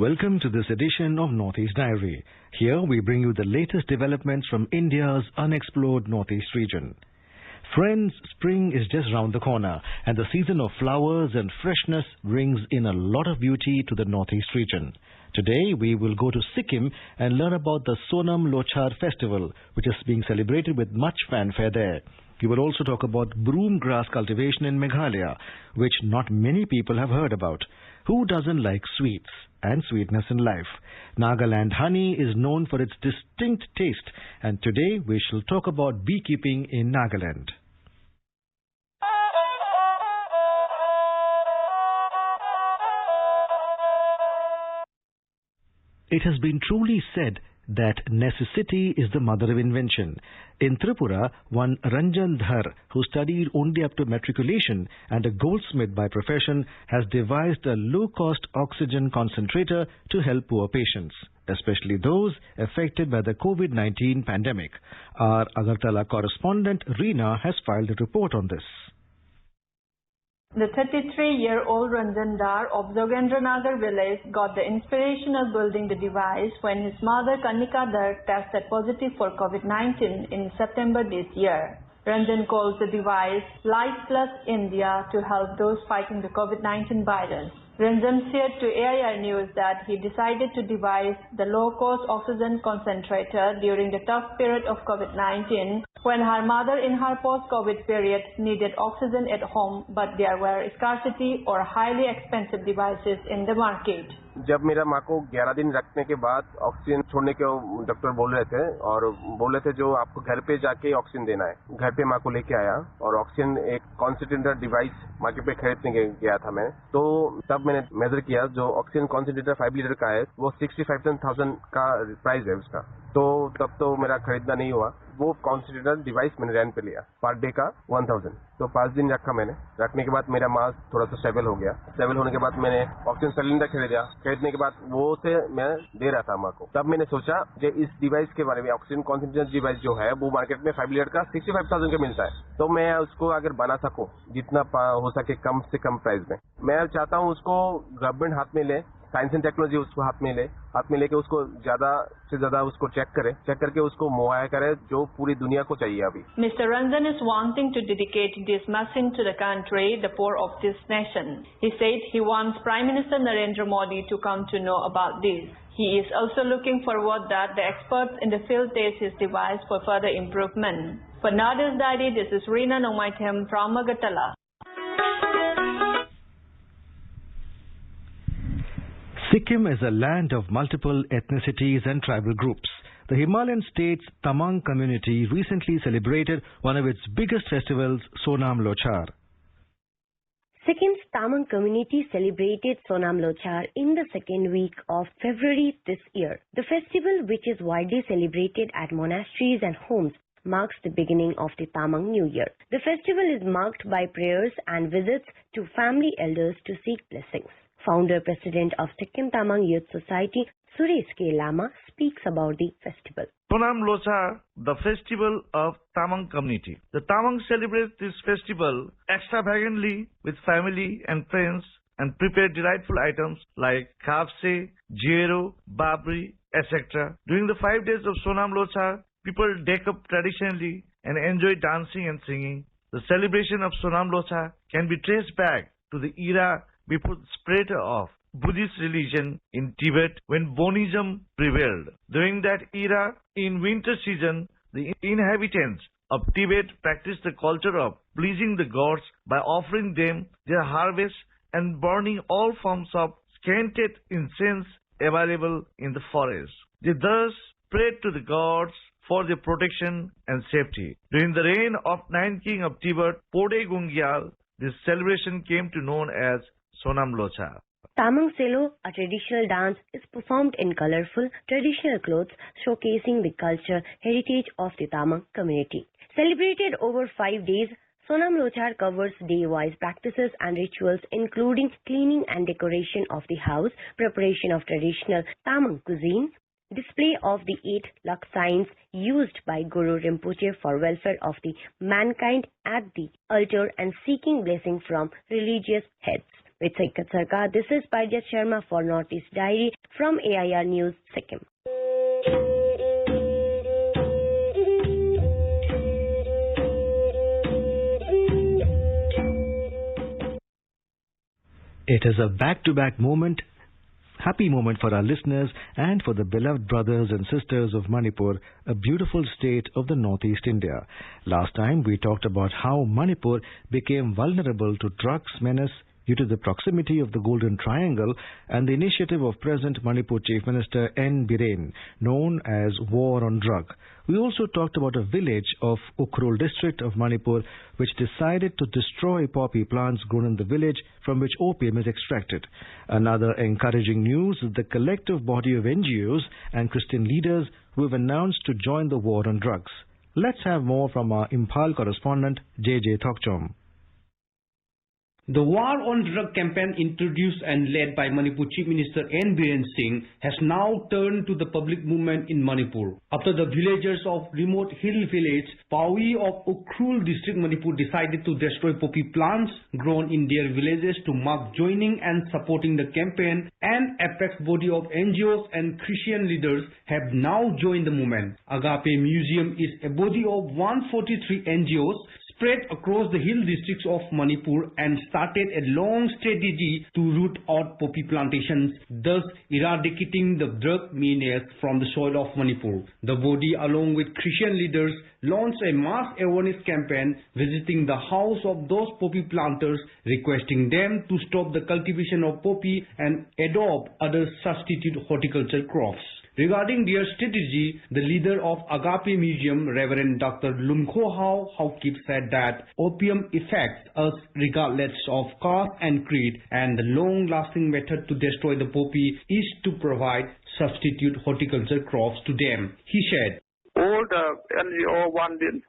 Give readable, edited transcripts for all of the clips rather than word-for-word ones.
Welcome to this edition of Northeast Diary. Here we bring you the latest developments from India's unexplored Northeast region. Friends, spring is just round the corner and the season of flowers and freshness brings in a lot of beauty to the Northeast region. Today we will go to Sikkim and learn about the Sonam Lochhar festival, which is being celebrated with much fanfare there. We will also talk about broom grass cultivation in Meghalaya, which not many people have heard about. Who doesn't like sweets and sweetness in life? Nagaland honey is known for its distinct taste, and today we shall talk about beekeeping in Nagaland. It has been truly said that necessity is the mother of invention. In Tripura, one Ranjan Dhar, who studied only up to matriculation and a goldsmith by profession, has devised a low-cost oxygen concentrator to help poor patients, especially those affected by the COVID-19 pandemic. Our Agartala correspondent Reena has filed a report on this. The 33-year-old Ranjan Dhar of Jogendranagar village got the inspiration of building the device when his mother Kanika Dhar tested positive for COVID-19 in September this year. Ranjan calls the device Life Plus India to help those fighting the COVID-19 virus. Ranjan shared to AIR News that he decided to devise the low-cost oxygen concentrator during the tough period of COVID-19 when her mother in her post-COVID period needed oxygen at home, but there were scarcity or highly expensive devices in the market. जब मेरा माँ को 11 दिन रखने के बाद oxygen छोड़ने के डॉक्टर बोल रहे थे और बोल रहे थे जो आपको घर पे जाके ऑक्सीजन देना है। घर पे माँ को लेके आया और ऑक्सीजन एक कॉन्सेंट्रेटर डिवाइस मार्केट पे खरीदने गया था मैं। तो तब मैंने मेजर किया जो ऑक्सीजन कॉन्सेंट्रेटर 5 लीटर का है वो 65,000 का प्राइस है उसका। तो तब तो मेरा खरीदना नहीं हुआ। वो कॉन्सेंट्रेटर डिवाइस मैंने रेंट पे लिया पर डे का 1000। तो 5 दिन रखा मैंने। रखने के बाद मेरा माँ थोड़ा सा स्टेबल हो गया। स्टेबल होने के बाद मैंने ऑक्सीजन सिलेंडर खरीदने के बाद वो से मैं दे रहा था माँ को। तब मैंने सोचा कि इस डिवाइस के बारे में ऑक्सीजन कॉन्सेंट्रेटर डिवाइस जो है वो मार्केट में 5 लीटर का 65,000 का मिलता है। तो मैं उसको अगर बना सकूं जितना हो सके कम से कम प्राइस में, मैं चाहता हूँ उसको गवर्नमेंट हाथ में ले, साइंस एंड टेक्नोलॉजी उसको हाथ में लेके उसको ज्यादा से ज्यादा उसको चेक करके उसको मुहैया करे जो पूरी दुनिया को चाहिए अभी। Mr. Ranjan is wanting to dedicate this machine to the country, the poor of this nation. He said he wants Prime Minister Narendra Modi to come to know about this. He is also looking forward that the experts in the field test his device for further improvement. For Northeast Diary, this is Reena Nomaitem from Agartala. Sikkim is a land of multiple ethnicities and tribal groups. The Himalayan state's Tamang community recently celebrated one of its biggest festivals, Sonam Lochhar. Sikkim's Tamang community celebrated Sonam Lochhar in the second week of February this year. The festival, which is widely celebrated at monasteries and homes, marks the beginning of the Tamang New Year. The festival is marked by prayers and visits to family elders to seek blessings. Founder-President of Sikkim Tamang Youth Society, Suresh K. Lama, speaks about the festival. Sonam Lochhar, the festival of Tamang community. The Tamang celebrate this festival extravagantly with family and friends and prepare delightful items like khapse, jero, babri, etc. During the 5 days of Sonam Lochhar, people deck up traditionally and enjoy dancing and singing. The celebration of Sonam Lochhar can be traced back to the era before the spread of Buddhist religion in Tibet when Bonism prevailed. During that era, in winter season, the inhabitants of Tibet practiced the culture of pleasing the gods by offering them their harvest and burning all forms of scented incense available in the forest. They thus prayed to the gods for their protection and safety. During the reign of 9th king of Tibet, Pode Gungyal, this celebration came to known as Sonam Lochhar. Tamang Selo, a traditional dance, is performed in colorful traditional clothes showcasing the culture heritage of the Tamang community. Celebrated over 5 days, Sonam Lochhar covers day-wise practices and rituals including cleaning and decoration of the house, preparation of traditional Tamang cuisine, display of the 8 Lak signs used by Guru Rinpoche for welfare of the mankind at the altar and seeking blessing from religious heads. With Saikat Sarkar, this is Parijat Sharma for Northeast Diary from AIR News, Sikkim. It is a back-to-back moment, happy moment for our listeners and for the beloved brothers and sisters of Manipur, a beautiful state of the Northeast India. Last time we talked about how Manipur became vulnerable to drugs menace due to the proximity of the Golden Triangle and the initiative of present Manipur Chief Minister N. Biren, known as War on Drug. We also talked about a village of Ukhrul district of Manipur which decided to destroy poppy plants grown in the village from which opium is extracted. Another encouraging news is the collective body of NGOs and Christian leaders who have announced to join the war on drugs. Let's have more from our Imphal correspondent JJ Thokchom. The War on Drug campaign, introduced and led by Manipur Chief Minister N. Biren Singh, has now turned to the public movement in Manipur. After the villagers of remote hill village Pawi of Ukhrul district Manipur decided to destroy poppy plants grown in their villages to mark joining and supporting the campaign, an apex body of NGOs and Christian leaders have now joined the movement. Agape Museum is a body of 143 NGOs spread across the hill districts of Manipur and started a long strategy to root out poppy plantations, thus eradicating the drug menace from the soil of Manipur. The body, along with Christian leaders, launched a mass awareness campaign visiting the house of those poppy planters, requesting them to stop the cultivation of poppy and adopt other substitute horticulture crops. Regarding their strategy, the leader of Agape Museum, Reverend Dr. Lumkho Haukip, said that opium affects us regardless of caste and creed, and the long-lasting method to destroy the poppy is to provide substitute horticulture crops to them. He said, all the NGO 143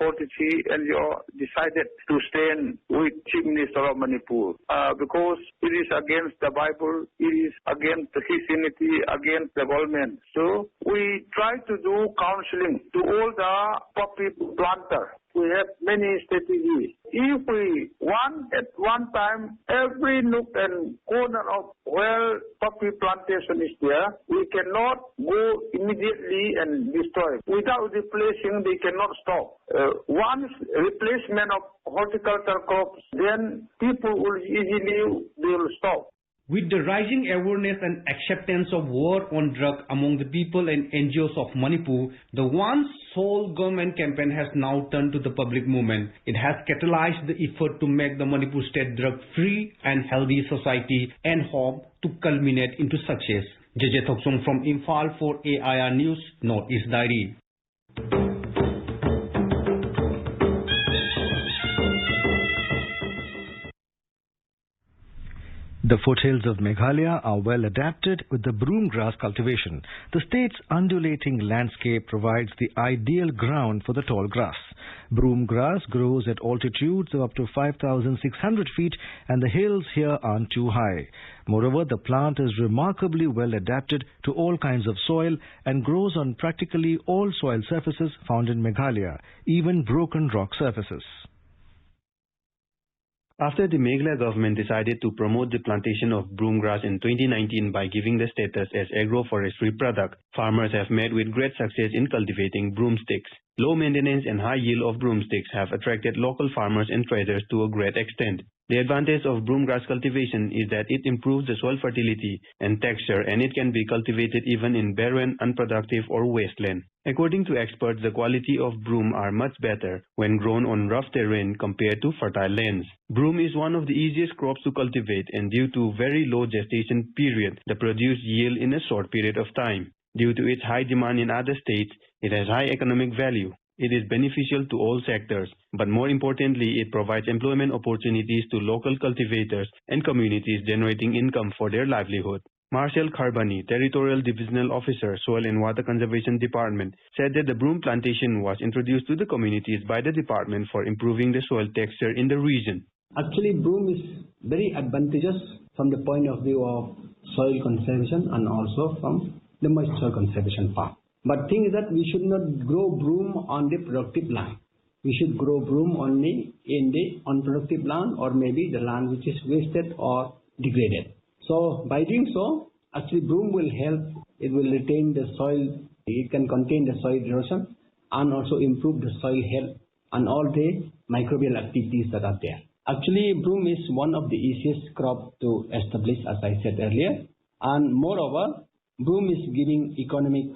NGO decided to stand with Chief Minister of Manipur because it is against the Bible, it is against the Christianity, against the government. So we try to do counseling to all the poppy planters. We have many strategies. If we want at one time every nook and corner of where poppy plantation is there, we cannot go immediately and destroy. Without replacing, they cannot stop. Once replacement of horticultural crops, then people will they will stop. With the rising awareness and acceptance of war on drug among the people and NGOs of Manipur, the once sole government campaign has now turned to the public movement. It has catalyzed the effort to make the Manipur state drug-free and healthy society and hope to culminate into success. JJ Thokchom from Imphal for AIR News, Northeast Diary. The foothills of Meghalaya are well adapted with the broom grass cultivation. The state's undulating landscape provides the ideal ground for the tall grass. Broom grass grows at altitudes of up to 5,600 feet and the hills here aren't too high. Moreover, the plant is remarkably well adapted to all kinds of soil and grows on practically all soil surfaces found in Meghalaya, even broken rock surfaces. After the Meghalaya government decided to promote the plantation of broom grass in 2019 by giving the status as agroforestry product, farmers have met with great success in cultivating broomsticks. Low maintenance and high yield of broomsticks have attracted local farmers and traders to a great extent. The advantage of broom grass cultivation is that it improves the soil fertility and texture, and it can be cultivated even in barren, unproductive or wasteland. According to experts, the quality of broom are much better when grown on rough terrain compared to fertile lands. Broom is one of the easiest crops to cultivate, and due to very low gestation period, the produce yield in a short period of time. Due to its high demand in other states, it has high economic value. It is beneficial to all sectors, but more importantly, it provides employment opportunities to local cultivators and communities, generating income for their livelihood. Marshall Kharbani, Territorial Divisional Officer, Soil and Water Conservation Department, said that the broom plantation was introduced to the communities by the department for improving the soil texture in the region. Actually, broom is very advantageous from the point of view of soil conservation and also from the moisture conservation part. But thing is that we should not grow broom on the productive land. We should grow broom only in the unproductive land, or maybe the land which is wasted or degraded. So by doing so, actually broom will help. It will retain the soil. It can contain the soil erosion and also improve the soil health and all the microbial activities that are there. Actually, broom is one of the easiest crop to establish, as I said earlier. And moreover, broom is giving economic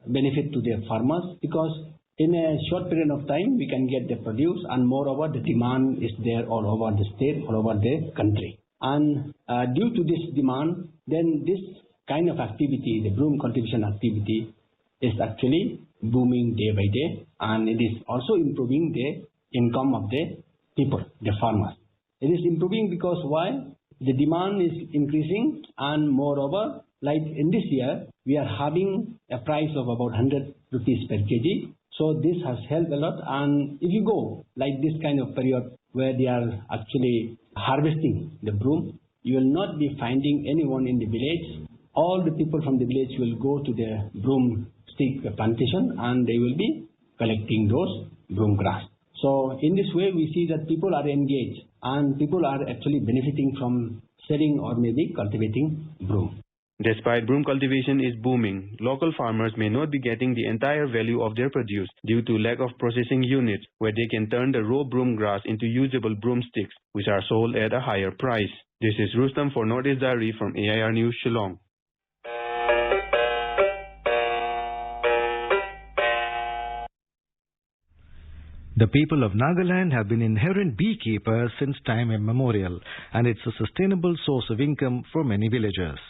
benefit to the farmers because in a short period of time, we can get the produce, and moreover, the demand is there all over the state, all over the country. And due to this demand, then this kind of activity, the broom cultivation activity, is actually booming day by day, and it is also improving the income of the people, the farmers. It is improving because why? The demand is increasing, and moreover, like in this year, we are having a price of about 100 rupees per kg. So this has helped a lot. And if you go like this kind of period where they are actually harvesting the broom, you will not be finding anyone in the village. All the people from the village will go to the broom stick plantation and they will be collecting those broom grass. So in this way, we see that people are engaged and people are actually benefiting from selling or maybe cultivating broom. Despite broom cultivation is booming, local farmers may not be getting the entire value of their produce due to lack of processing units where they can turn the raw broom grass into usable broomsticks, which are sold at a higher price. This is Rustam for Northeast Diary from AIR News, Shillong. The people of Nagaland have been inherent beekeepers since time immemorial, and it's a sustainable source of income for many villagers.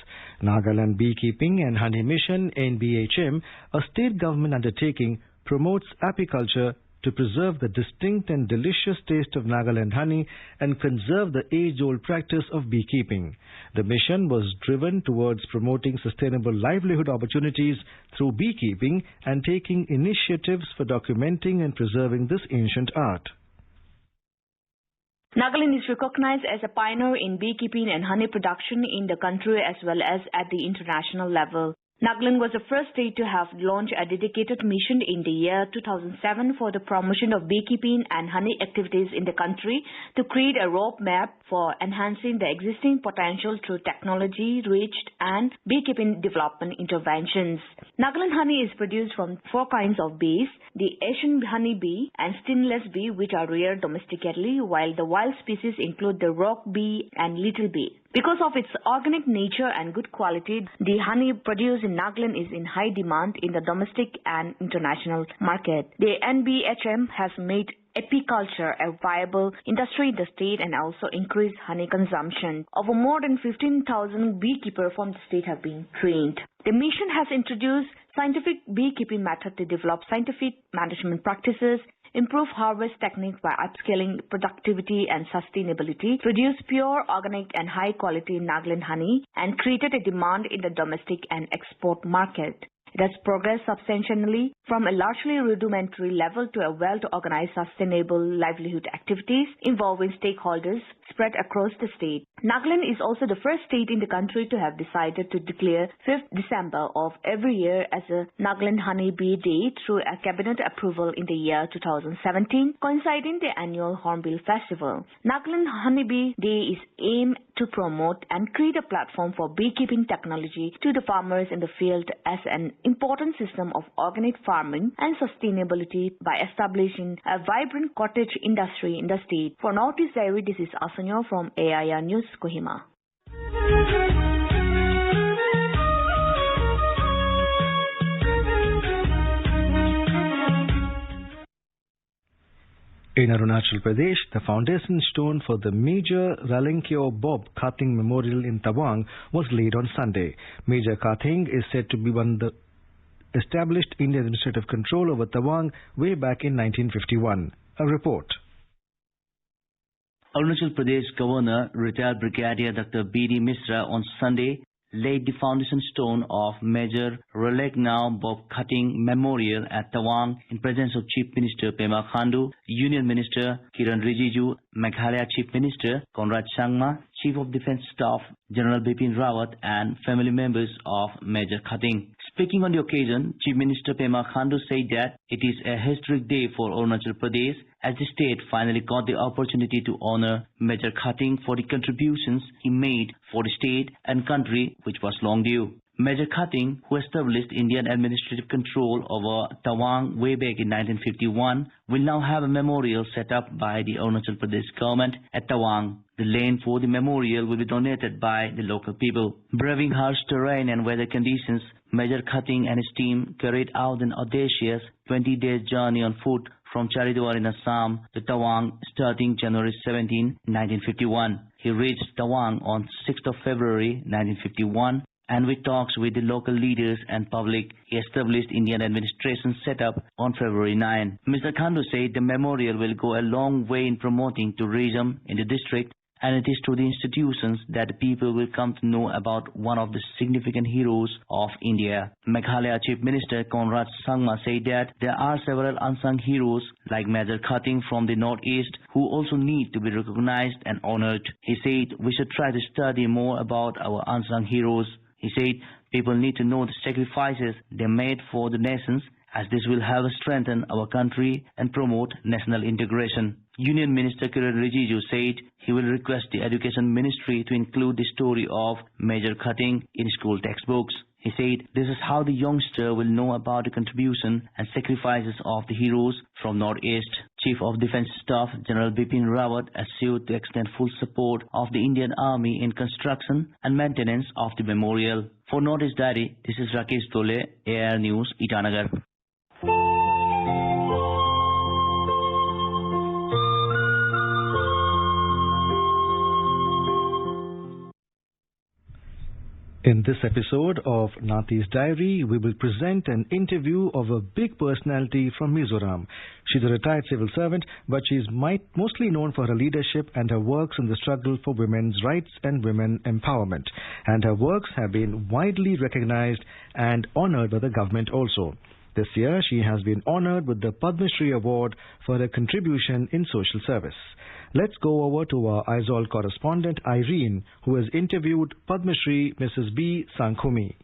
Nagaland Beekeeping and Honey Mission, NBHM, a state government undertaking, promotes apiculture to preserve the distinct and delicious taste of Nagaland honey and conserve the age-old practice of beekeeping. The mission was driven towards promoting sustainable livelihood opportunities through beekeeping and taking initiatives for documenting and preserving this ancient art. Nagaland is recognized as a pioneer in beekeeping and honey production in the country as well as at the international level. Nagaland was the first state to have launched a dedicated mission in the year 2007 for the promotion of beekeeping and honey activities in the country to create a roadmap for enhancing the existing potential through technology-reached and beekeeping development interventions. Nagaland honey is produced from 4 kinds of bees, the Asian honey bee and stingless bee, which are rare domestically, while the wild species include the rock bee and little bee. Because of its organic nature and good quality, the honey produced in Nagaland is in high demand in the domestic and international market. The NBHM has made apiculture a viable industry in the state and also increased honey consumption. Over more than 15,000 beekeepers from the state have been trained. The mission has introduced scientific beekeeping method to develop scientific management practices, improve harvest techniques by upscaling productivity and sustainability, produce pure, organic and high-quality Nagaland honey, and created a demand in the domestic and export market. It has progressed substantially from a largely rudimentary level to a well-organized sustainable livelihood activities involving stakeholders spread across the state. Nagaland is also the first state in the country to have decided to declare 5th December of every year as a Nagaland Honey Bee Day through a cabinet approval in the year 2017, coinciding the annual Hornbill Festival. Nagaland Honey Bee Day is aimed to promote and create a platform for beekeeping technology to the farmers in the field as an important system of organic farming and sustainability by establishing a vibrant cottage industry in the state. For Northeast Diary, this is Asanyo from AIR News, Kohima. In Arunachal Pradesh, the foundation stone for the Major Ralenkyo Bob Khating Memorial in Tawang was laid on Sunday. Major Khating is said to be one of the established Indian administrative control over Tawang way back in 1951. A report. Arunachal Pradesh Governor, retired Brigadier Dr. B.D. Misra on Sunday laid the foundation stone of Major Ralenkyo Bob Khating Memorial at Tawang in presence of Chief Minister Pema Khandu, Union Minister Kiran Rijiju, Meghalaya Chief Minister Conrad Sangma, Chief of Defence Staff General Bipin Rawat and family members of Major Khating. Speaking on the occasion, Chief Minister Pema Khandu said that it is a historic day for Arunachal Pradesh as the state finally got the opportunity to honor Major Khating for the contributions he made for the state and country, which was long due. Major Khating, who established Indian administrative control over Tawang way back in 1951, will now have a memorial set up by the Arunachal Pradesh government at Tawang. The land for the memorial will be donated by the local people. Braving harsh terrain and weather conditions, Major Khating and his team carried out an audacious 20-day journey on foot from Charidwar in Assam to Tawang starting January 17, 1951. He reached Tawang on 6th of February 1951. And with talks with the local leaders and public, he established Indian administration setup on February 9. Mr. Khandu said the memorial will go a long way in promoting tourism in the district, and it is through the institutions that the people will come to know about one of the significant heroes of India. Meghalaya Chief Minister Conrad Sangma said that there are several unsung heroes like Major Khating from the Northeast who also need to be recognized and honored. He said we should try to study more about our unsung heroes. He said people need to know the sacrifices they made for the nations, as this will help strengthen our country and promote national integration. Union Minister Kiran Rijiju said he will request the Education Ministry to include the story of Major Khating in school textbooks. He said this is how the youngster will know about the contribution and sacrifices of the heroes from Northeast. Chief of Defence Staff General Bipin Rawat assured to extend full support of the Indian Army in construction and maintenance of the memorial. For Northeast Diary, this is Rakesh Dole, AR News, Itanagar. In this episode of Nathi's Diary, we will present an interview of a big personality from Mizoram. She's a retired civil servant, but she's mostly known for her leadership and her works in the struggle for women's rights and women empowerment. And her works have been widely recognized and honored by the government also. This year, she has been honored with the Padma Shri Award for her contribution in social service. Let's go over to our Aizawl correspondent Irene, who has interviewed Padma Shri Mrs. B. Sankhumi.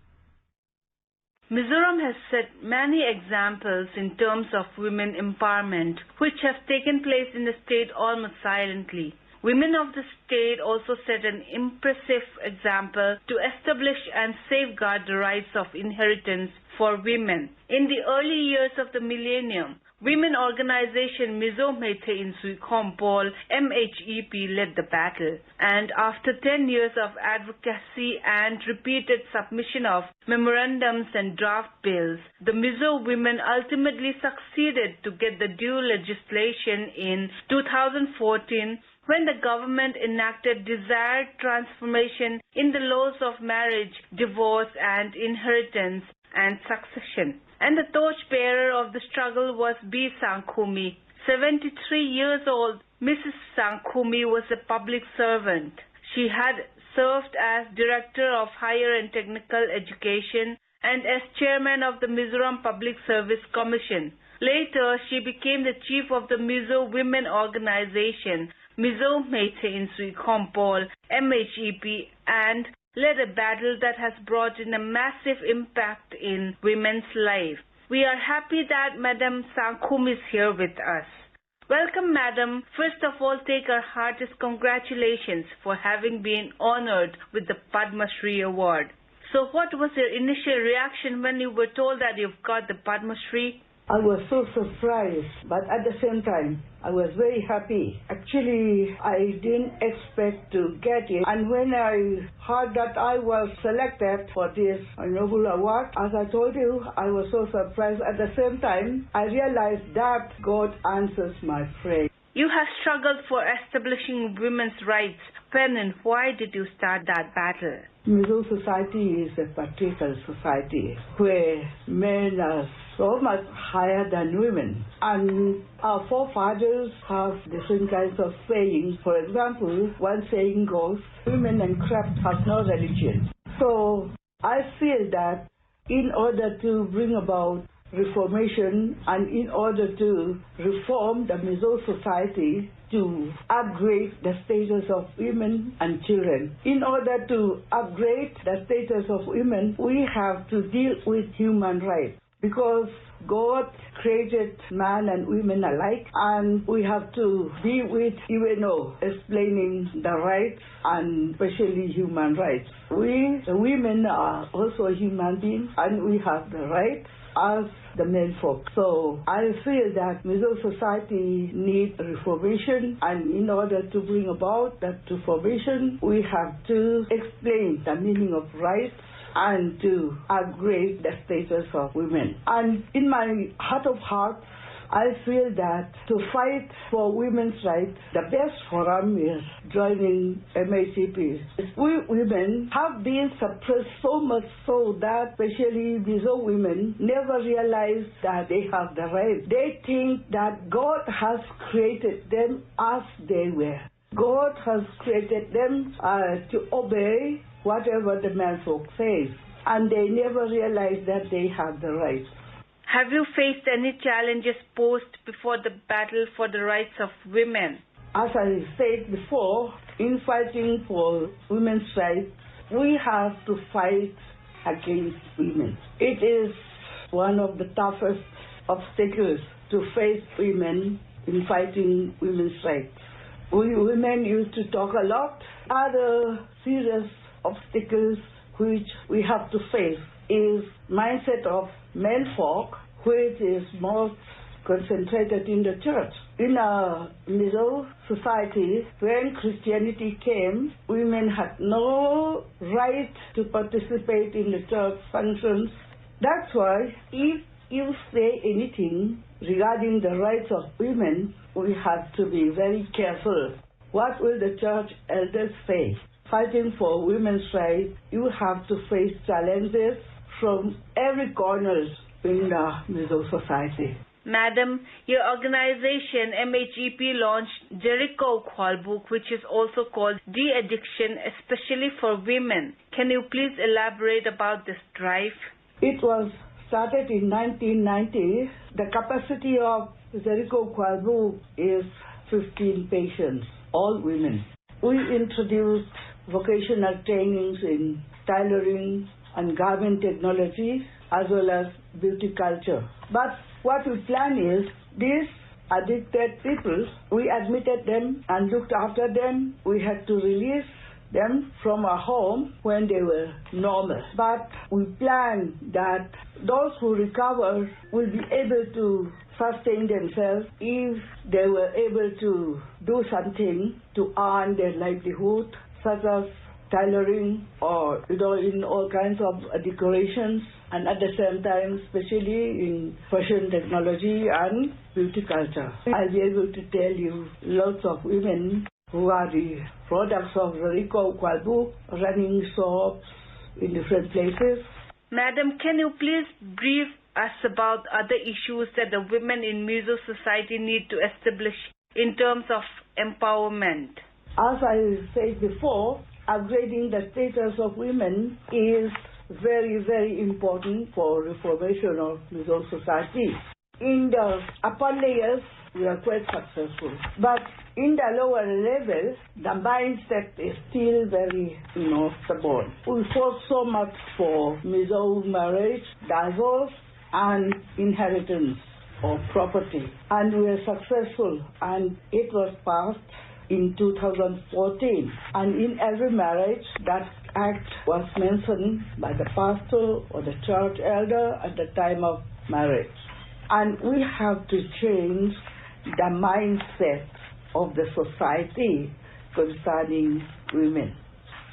Mizoram has set many examples in terms of women empowerment, which have taken place in the state almost silently. Women of the state also set an impressive example to establish and safeguard the rights of inheritance for women. In the early years of the millennium, women organization Mizo Meithe in Suikhompol, MHEP, led the battle. And after 10 years of advocacy and repeated submission of memorandums and draft bills, the Mizo women ultimately succeeded to get the due legislation in 2014 when the government enacted desired transformation in the laws of marriage, divorce and inheritance and succession. And the torchbearer of the struggle was B. Sankhumi. 73 years old, Mrs. Sankhumi was a public servant. She had served as Director of Higher and Technical Education and as Chairman of the Mizoram Public Service Commission. Later, she became the Chief of the Mizo Women Organization, Mizo Meithe in Suikhompol, MHEP, and led a battle that has brought in a massive impact in women's life. We are happy that Madam Sankhumi is here with us. Welcome, Madam. First of all, take our heartiest congratulations for having been honored with the Padma Shri Award. So what was your initial reaction when you were told that you've got the Padma Shri? I was so surprised, but at the same time, I was very happy. Actually, I didn't expect to get it. And when I heard that I was selected for this noble award, as I told you, I was so surprised. At the same time, I realized that God answers my prayer. You have struggled for establishing women's rights. When and why did you start that battle? Mizo society is a patriarchal society where men are so much higher than women. And our forefathers have different kinds of sayings. For example, one saying goes, women and craft have no religion. So I feel that in order to bring about reformation and in order to reform the Mizo society to upgrade the status of women and children. In order to upgrade the status of women, we have to deal with human rights because God created man and women alike, and we have to be with UNO explaining the rights and especially human rights. We, the women, are also human beings and we have the rights as the men folk. So I feel that Mizo society needs reformation, and in order to bring about that reformation, we have to explain the meaning of rights and to upgrade the status of women. And in my heart of hearts, I feel that to fight for women's rights, the best forum is joining MACP. We women have been suppressed so much so that especially Mizo women never realize that they have the right. They think that God has created them as they were. God has created them to obey whatever the manfolk says, and they never realize that they have the right. Have you faced any challenges posed before the battle for the rights of women? As I said before, in fighting for women's rights, we have to fight against women. It is one of the toughest obstacles to face women in fighting women's rights. We women used to talk a lot. Other serious obstacles which we have to face is mindset of menfolk, which is most concentrated in the church. In a Mizo society, when Christianity came, women had no right to participate in the church functions. That's why if you say anything regarding the rights of women, we have to be very careful. What will the church elders say? Fighting for women's rights, you have to face challenges from every corner in the Mizo society. Madam, your organization MHEP launched Jericho Kwalbuk, which is also called De-Addiction, especially for women. Can you please elaborate about this drive? It was started in 1990. The capacity of Jericho Kwalbuk is 15 patients, all women. We introduced vocational trainings in tailoring and garment technology as well as beauty culture. But what we plan is these addicted people, we admitted them and looked after them. We had to release them from our home when they were normal. But we plan that those who recover will be able to sustain themselves if they were able to do something to earn their livelihood, such as tailoring or in all kinds of decorations, and at the same time especially in fashion technology and beauty culture. I'll be able to tell you lots of women who are the products of Jericho Kwalbuk running shops in different places. Madam, can you please brief us about other issues that the women in Mizo society need to establish in terms of empowerment? As I said before, upgrading the status of women is very, very important for reformation of Mizo society. In the upper layers, we are quite successful. But in the lower level, the mindset is still very, stubborn. We fought so much for Mizo marriage, divorce, and inheritance of property. And we were successful, and it was passed in 2014. And in every marriage, that act was mentioned by the pastor or the church elder at the time of marriage. And we have to change the mindset of the society concerning women.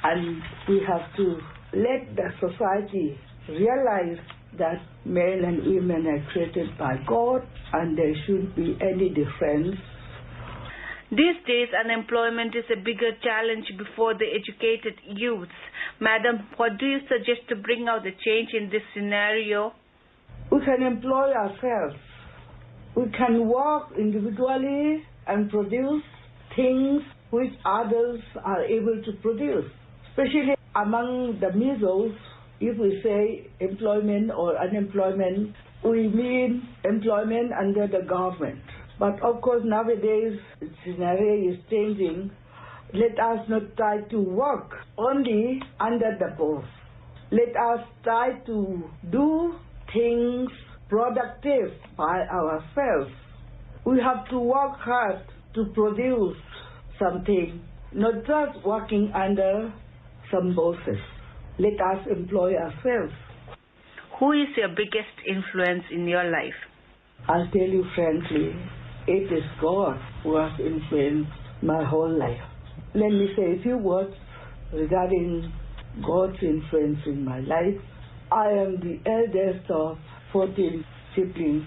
And we have to let the society realize that men and women are created by God and there shouldn't be any difference. These days, unemployment is a bigger challenge before the educated youths. Madam, what do you suggest to bring out the change in this scenario? We can employ ourselves. We can work individually and produce things which others are able to produce. Especially among the Mizos, if we say employment or unemployment, we mean employment under the government. But of course nowadays the scenario is changing. Let us not try to work only under the boss. Let us try to do things productive by ourselves. We have to work hard to produce something, not just working under some bosses. Let us employ ourselves. Who is your biggest influence in your life? I'll tell you frankly, it is God who has influenced my whole life. Let me say a few words regarding God's influence in my life. I am the eldest of 14 siblings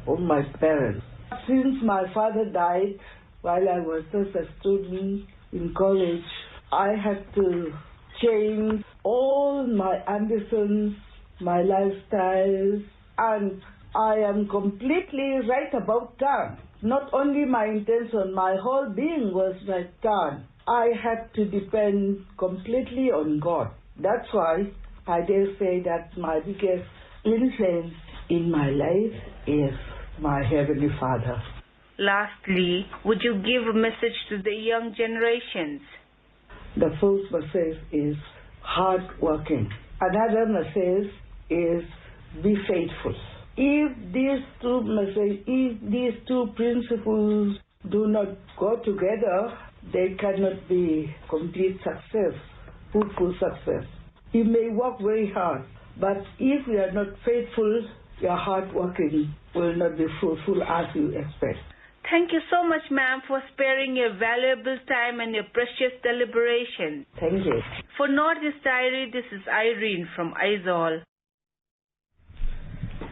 of my parents. Since my father died while I was just a student in college, I had to change all my ambitions, my lifestyles, and I am completely right about time. Not only my intention, my whole being was right time. I had to depend completely on God. That's why I dare say that my biggest influence in my life is my Heavenly Father. Lastly, would you give a message to the young generations? The first message is hard working. Another message is be faithful. If these two principles do not go together, they cannot be complete success, fruitful success. You may work very hard, but if you are not faithful, your hard working will not be fruitful as you expect. Thank you so much, ma'am, for sparing your valuable time and your precious deliberations. Thank you. For Northeast Diary, this is Irene from Aizawl.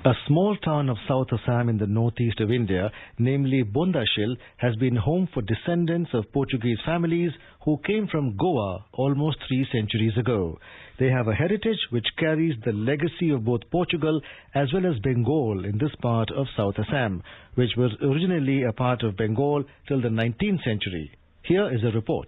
A small town of South Assam in the northeast of India, namely Bondashil, has been home for descendants of Portuguese families who came from Goa almost 3 centuries ago. They have a heritage which carries the legacy of both Portugal as well as Bengal in this part of South Assam, which was originally a part of Bengal till the 19th century. Here is a report.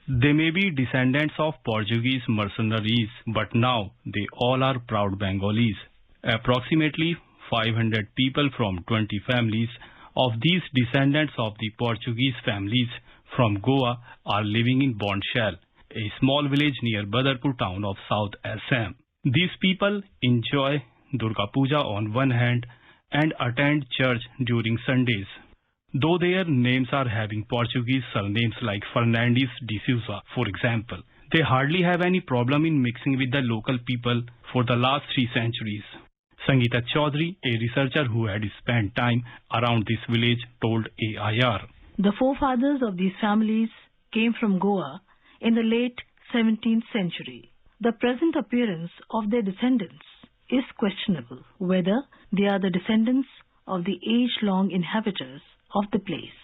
They may be descendants of Portuguese mercenaries, but now they all are proud Bengalis. Approximately 500 people from 20 families of these descendants of the Portuguese families from Goa are living in Bondashil, a small village near Badarpur town of South Assam. These people enjoy Durga Puja on one hand and attend church during Sundays. Though their names are having Portuguese surnames like Fernandes de Souza, for example, they hardly have any problem in mixing with the local people for the last 3 centuries. Sangeeta Chaudhary, a researcher who had spent time around this village, told AIR. The forefathers of these families came from Goa in the late 17th century. The present appearance of their descendants is questionable, whether they are the descendants of the age-long inhabitants of the place.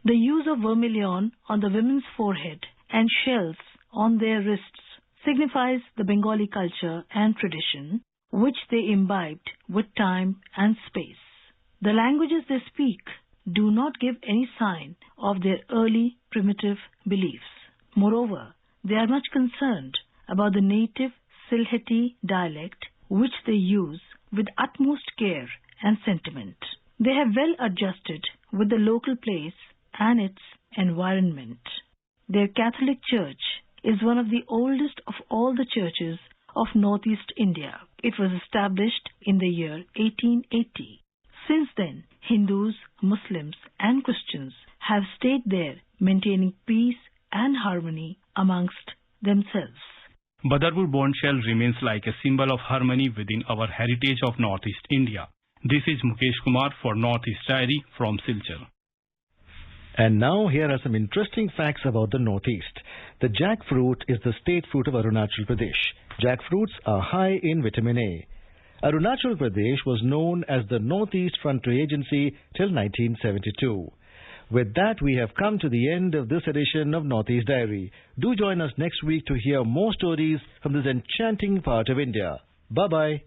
The use of vermilion on the women's forehead and shells on their wrists signifies the Bengali culture and tradition which they imbibed with time and space. The languages they speak do not give any sign of their early primitive beliefs. Moreover, they are much concerned about the native Sylheti dialect which they use with utmost care and sentiment. They have well adjusted with the local place and its environment. Their Catholic Church is one of the oldest of all the churches of Northeast India. It was established in the year 1880. Since then, Hindus, Muslims and Christians have stayed there, maintaining peace and harmony amongst themselves. Badarpur Bondashil remains like a symbol of harmony within our heritage of Northeast India. This is Mukesh Kumar for Northeast Diary from Silchar. And now here are some interesting facts about the Northeast. The jackfruit is the state fruit of Arunachal Pradesh. Jackfruits are high in vitamin A. Arunachal Pradesh was known as the Northeast Frontier Agency till 1972. With that, we have come to the end of this edition of Northeast Diary. Do join us next week to hear more stories from this enchanting part of India. Bye-bye.